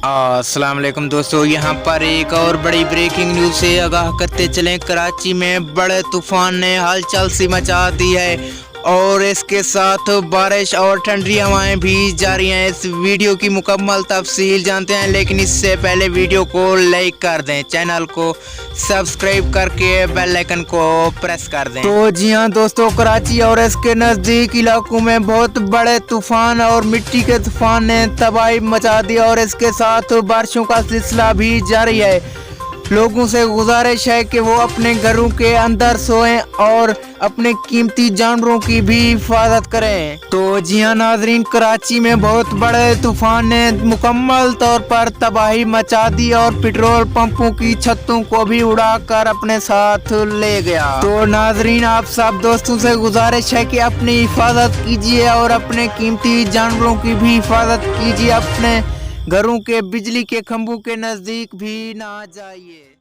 अस्सलाम वालेकुम दोस्तों, यहाँ पर एक और बड़ी ब्रेकिंग न्यूज़ से आगाह करते चलें। कराची में बड़े तूफान ने हलचल सी मचा दी है और इसके साथ बारिश और ठंडी हवाएं भी जारी हैं। इस वीडियो की मुकम्मल तफसील जानते हैं, लेकिन इससे पहले वीडियो को लाइक कर दें, चैनल को सब्सक्राइब करके बेल आइकन को प्रेस कर दें। तो जी हाँ दोस्तों, कराची और इसके नज़दीक इलाकों में बहुत बड़े तूफान और मिट्टी के तूफान ने तबाही मचा दी और इसके साथ बारिशों का सिलसिला भी जारी है। लोगों से गुजारिश है कि वो अपने घरों के अंदर सोएं और अपने कीमती जानवरों की भी हिफाजत करें। तो जी हाँ नाजरीन, कराची में बहुत बड़े तूफान ने मुकम्मल तौर पर तबाही मचा दी और पेट्रोल पंपों की छतों को भी उड़ाकर अपने साथ ले गया। तो नाजरीन, आप सब दोस्तों से गुजारिश है कि अपनी हिफाजत कीजिए और अपने कीमती जानवरों की भी हिफाजत कीजिए। अपने घरों के बिजली के खंभों के नजदीक भी ना जाइए।